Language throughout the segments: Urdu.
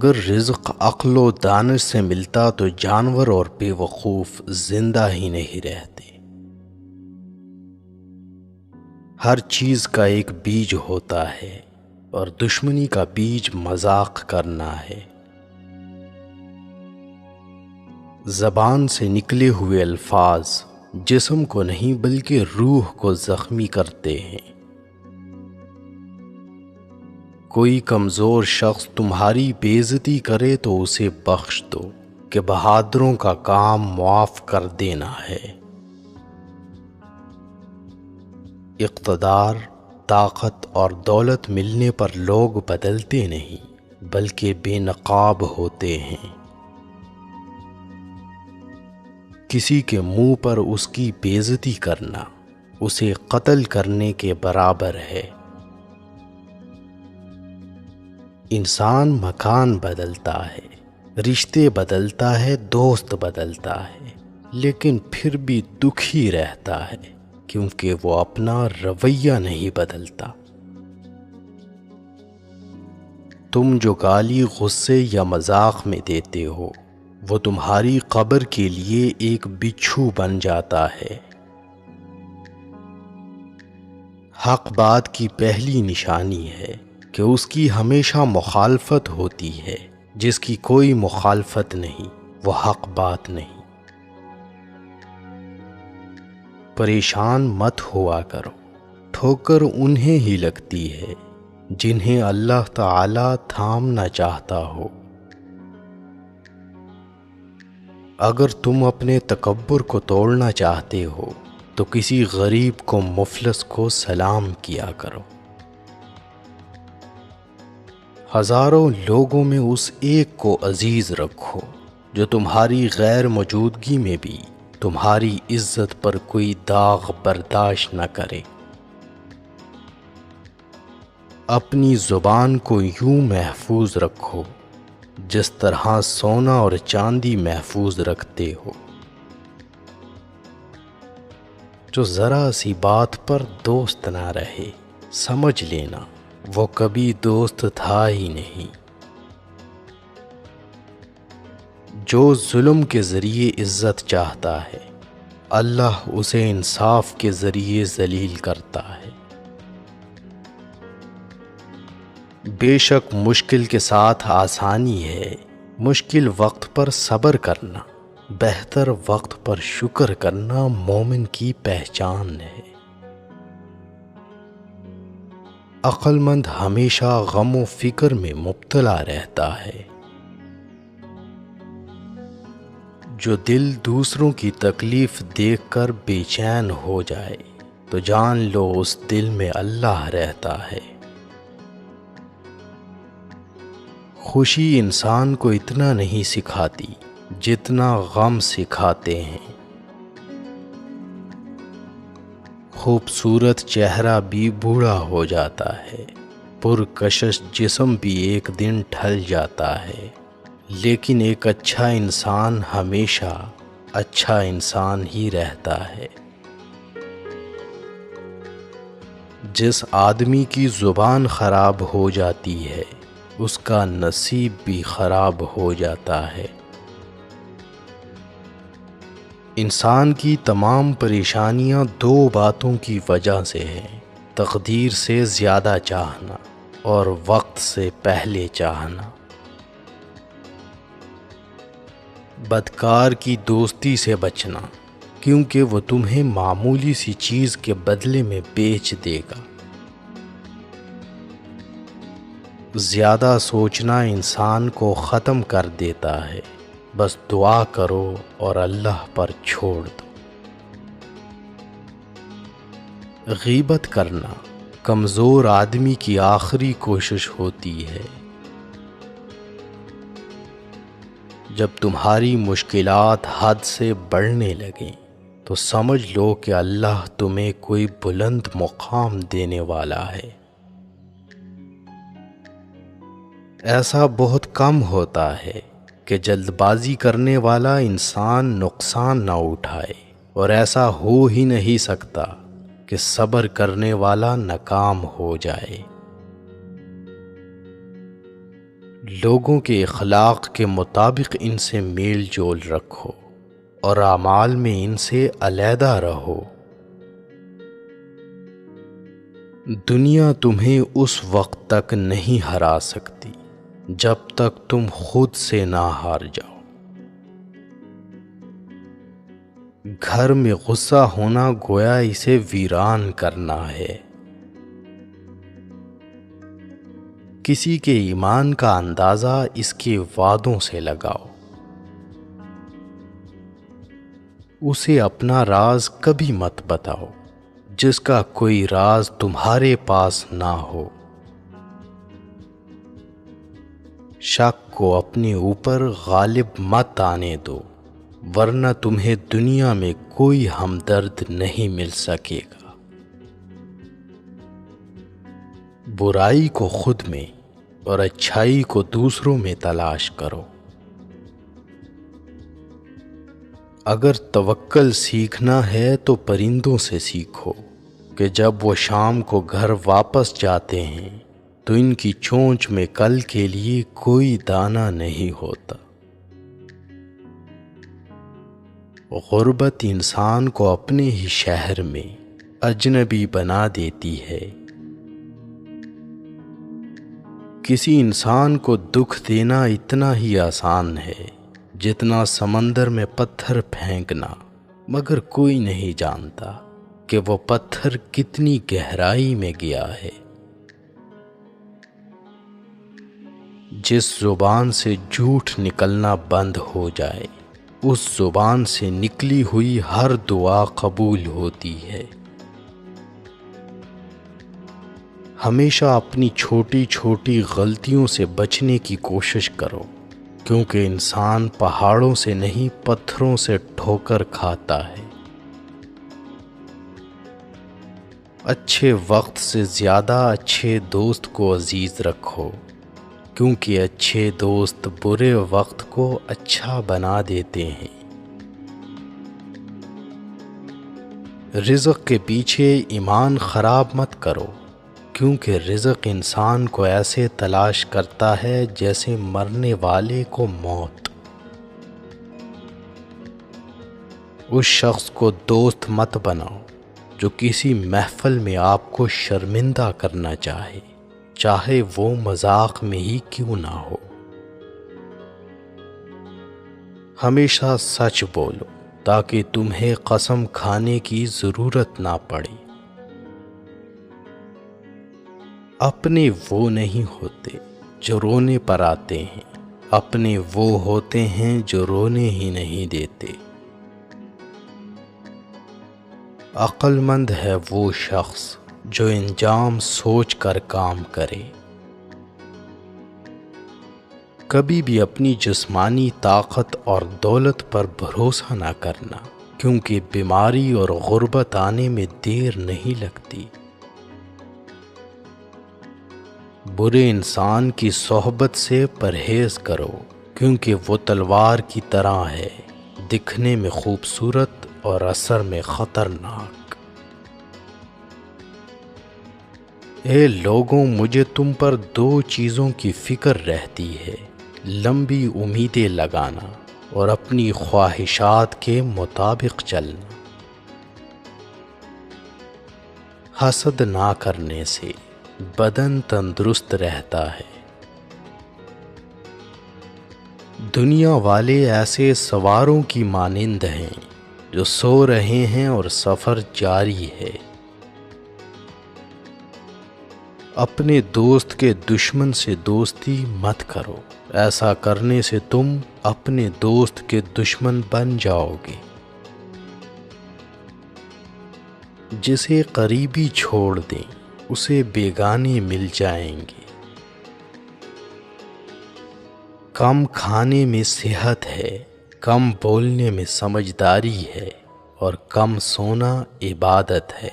اگر رزق عقل و دانش سے ملتا تو جانور اور بے وقوف زندہ ہی نہیں رہتے۔ ہر چیز کا ایک بیج ہوتا ہے اور دشمنی کا بیج مذاق کرنا ہے۔ زبان سے نکلے ہوئے الفاظ جسم کو نہیں بلکہ روح کو زخمی کرتے ہیں۔ کوئی کمزور شخص تمہاری بے عزتی کرے تو اسے بخش دو کہ بہادروں کا کام معاف کر دینا ہے۔ اقتدار، طاقت اور دولت ملنے پر لوگ بدلتے نہیں بلکہ بے نقاب ہوتے ہیں۔ کسی کے منہ پر اس کی بے عزتی کرنا اسے قتل کرنے کے برابر ہے۔ انسان مکان بدلتا ہے، رشتے بدلتا ہے، دوست بدلتا ہے، لیکن پھر بھی دکھی رہتا ہے کیونکہ وہ اپنا رویہ نہیں بدلتا۔ تم جو گالی غصے یا مذاق میں دیتے ہو وہ تمہاری قبر کے لیے ایک بچھو بن جاتا ہے۔ حق بات کی پہلی نشانی ہے کہ اس کی ہمیشہ مخالفت ہوتی ہے، جس کی کوئی مخالفت نہیں وہ حق بات نہیں۔ پریشان مت ہوا کرو، ٹھوکر انہیں ہی لگتی ہے جنہیں اللہ تعالی تھامنا چاہتا ہو۔ اگر تم اپنے تکبر کو توڑنا چاہتے ہو تو کسی غریب کو مفلس کو سلام کیا کرو۔ ہزاروں لوگوں میں اس ایک کو عزیز رکھو جو تمہاری غیر موجودگی میں بھی تمہاری عزت پر کوئی داغ برداشت نہ کرے۔ اپنی زبان کو یوں محفوظ رکھو جس طرح سونا اور چاندی محفوظ رکھتے ہو۔ جو ذرا سی بات پر دوست نہ رہے سمجھ لینا وہ کبھی دوست تھا ہی نہیں۔ جو ظلم کے ذریعے عزت چاہتا ہے اللہ اسے انصاف کے ذریعے ذلیل کرتا ہے۔ بے شک مشکل کے ساتھ آسانی ہے، مشکل وقت پر صبر کرنا، بہتر وقت پر شکر کرنا مومن کی پہچان ہے۔ عقل مند ہمیشہ غم و فکر میں مبتلا رہتا ہے۔ جو دل دوسروں کی تکلیف دیکھ کر بے چین ہو جائے تو جان لو اس دل میں اللہ رہتا ہے۔ خوشی انسان کو اتنا نہیں سکھاتی جتنا غم سکھاتے ہیں۔ خوبصورت چہرہ بھی بوڑھا ہو جاتا ہے، پرکشش جسم بھی ایک دن ڈھل جاتا ہے، لیکن ایک اچھا انسان ہمیشہ اچھا انسان ہی رہتا ہے۔ جس آدمی کی زبان خراب ہو جاتی ہے اس کا نصیب بھی خراب ہو جاتا ہے۔ انسان کی تمام پریشانیاں دو باتوں کی وجہ سے ہیں، تقدیر سے زیادہ چاہنا اور وقت سے پہلے چاہنا۔ بدکار کی دوستی سے بچنا کیونکہ وہ تمہیں معمولی سی چیز کے بدلے میں بیچ دے گا۔ زیادہ سوچنا انسان کو ختم کر دیتا ہے، بس دعا کرو اور اللہ پر چھوڑ دو۔ غیبت کرنا کمزور آدمی کی آخری کوشش ہوتی ہے۔ جب تمہاری مشکلات حد سے بڑھنے لگیں تو سمجھ لو کہ اللہ تمہیں کوئی بلند مقام دینے والا ہے۔ ایسا بہت کم ہوتا ہے کہ جلد بازی کرنے والا انسان نقصان نہ اٹھائے، اور ایسا ہو ہی نہیں سکتا کہ صبر کرنے والا ناکام ہو جائے۔ لوگوں کے اخلاق کے مطابق ان سے میل جول رکھو اور اعمال میں ان سے علیحدہ رہو۔ دنیا تمہیں اس وقت تک نہیں ہرا سکتی جب تک تم خود سے نہ ہار جاؤ۔ گھر میں غصہ ہونا گویا اسے ویران کرنا ہے۔ کسی کے ایمان کا اندازہ اس کے وعدوں سے لگاؤ۔ اسے اپنا راز کبھی مت بتاؤ جس کا کوئی راز تمہارے پاس نہ ہو۔ شک کو اپنے اوپر غالب مت آنے دو، ورنہ تمہیں دنیا میں کوئی ہمدرد نہیں مل سکے گا۔ برائی کو خود میں اور اچھائی کو دوسروں میں تلاش کرو۔ اگر توکل سیکھنا ہے تو پرندوں سے سیکھو کہ جب وہ شام کو گھر واپس جاتے ہیں تو ان کی چونچ میں کل کے لیے کوئی دانہ نہیں ہوتا۔ غربت انسان کو اپنے ہی شہر میں اجنبی بنا دیتی ہے۔ کسی انسان کو دکھ دینا اتنا ہی آسان ہے جتنا سمندر میں پتھر پھینکنا، مگر کوئی نہیں جانتا کہ وہ پتھر کتنی گہرائی میں گیا ہے۔ جس زبان سے جھوٹ نکلنا بند ہو جائے اس زبان سے نکلی ہوئی ہر دعا قبول ہوتی ہے۔ ہمیشہ اپنی چھوٹی چھوٹی غلطیوں سے بچنے کی کوشش کرو، کیونکہ انسان پہاڑوں سے نہیں پتھروں سے ٹھوکر کھاتا ہے۔ اچھے وقت سے زیادہ اچھے دوست کو عزیز رکھو، کیونکہ اچھے دوست برے وقت کو اچھا بنا دیتے ہیں۔ رزق کے پیچھے ایمان خراب مت کرو، کیونکہ رزق انسان کو ایسے تلاش کرتا ہے جیسے مرنے والے کو موت۔ اس شخص کو دوست مت بناؤ جو کسی محفل میں آپ کو شرمندہ کرنا چاہے وہ مذاق میں ہی کیوں نہ ہو۔ ہمیشہ سچ بولو تاکہ تمہیں قسم کھانے کی ضرورت نہ پڑے۔ اپنے وہ نہیں ہوتے جو رونے پر آتے ہیں، اپنے وہ ہوتے ہیں جو رونے ہی نہیں دیتے۔ عقل مند ہے وہ شخص جو انجام سوچ کر کام کرے۔ کبھی بھی اپنی جسمانی طاقت اور دولت پر بھروسہ نہ کرنا، کیونکہ بیماری اور غربت آنے میں دیر نہیں لگتی۔ برے انسان کی صحبت سے پرہیز کرو، کیونکہ وہ تلوار کی طرح ہے، دکھنے میں خوبصورت اور اثر میں خطرناک۔ اے لوگوں، مجھے تم پر دو چیزوں کی فکر رہتی ہے: لمبی امیدیں لگانا اور اپنی خواہشات کے مطابق چلنا۔ حسد نہ کرنے سے بدن تندرست رہتا ہے۔ دنیا والے ایسے سواروں کی مانند ہیں جو سو رہے ہیں اور سفر جاری ہے۔ اپنے دوست کے دشمن سے دوستی مت کرو، ایسا کرنے سے تم اپنے دوست کے دشمن بن جاؤ گے۔ جسے قریبی چھوڑ دیں اسے بیگانے مل جائیں گے۔ کم کھانے میں صحت ہے، کم بولنے میں سمجھداری ہے، اور کم سونا عبادت ہے۔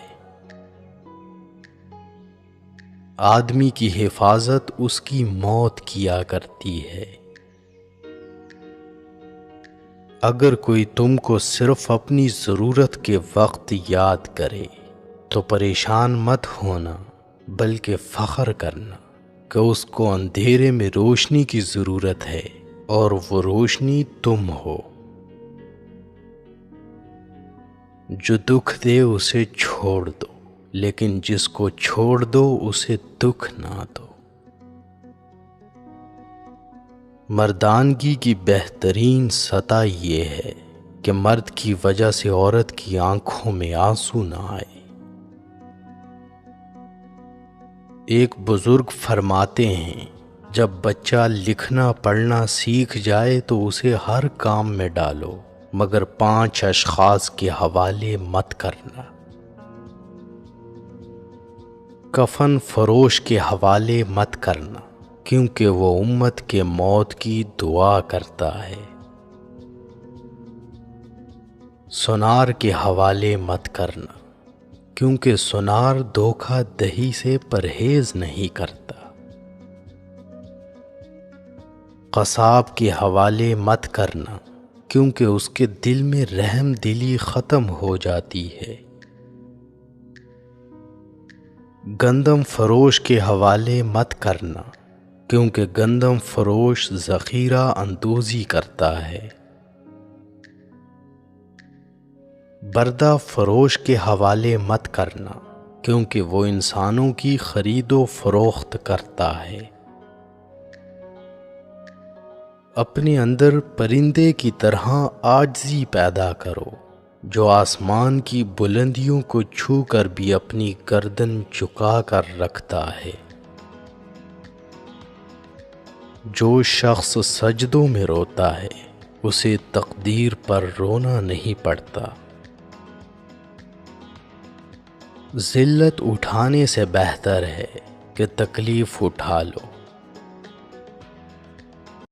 آدمی کی حفاظت اس کی موت کیا کرتی ہے۔ اگر کوئی تم کو صرف اپنی ضرورت کے وقت یاد کرے تو پریشان مت ہونا بلکہ فخر کرنا، کہ اس کو اندھیرے میں روشنی کی ضرورت ہے اور وہ روشنی تم ہو۔ جو دکھ دے اسے چھوڑ دو، لیکن جس کو چھوڑ دو اسے دکھ نہ دو۔ مردانگی کی بہترین سطح یہ ہے کہ مرد کی وجہ سے عورت کی آنکھوں میں آنسو نہ آئے۔ ایک بزرگ فرماتے ہیں، جب بچہ لکھنا پڑھنا سیکھ جائے تو اسے ہر کام میں ڈالو، مگر 5 اشخاص کے حوالے مت کرنا۔ کفن فروش کے حوالے مت کرنا، کیونکہ وہ امت کے موت کی دعا کرتا ہے۔ سونار کے حوالے مت کرنا، کیونکہ سونار دھوکہ دہی سے پرہیز نہیں کرتا۔ قصاب کے حوالے مت کرنا، کیونکہ اس کے دل میں رحم دلی ختم ہو جاتی ہے۔ گندم فروش کے حوالے مت کرنا، کیونکہ گندم فروش ذخیرہ اندوزی کرتا ہے۔ بردہ فروش کے حوالے مت کرنا، کیونکہ وہ انسانوں کی خرید و فروخت کرتا ہے۔ اپنے اندر پرندے کی طرح عاجزی پیدا کرو، جو آسمان کی بلندیوں کو چھو کر بھی اپنی گردن جھکا کر رکھتا ہے۔ جو شخص سجدوں میں روتا ہے اسے تقدیر پر رونا نہیں پڑتا۔ ذلت اٹھانے سے بہتر ہے کہ تکلیف اٹھا لو۔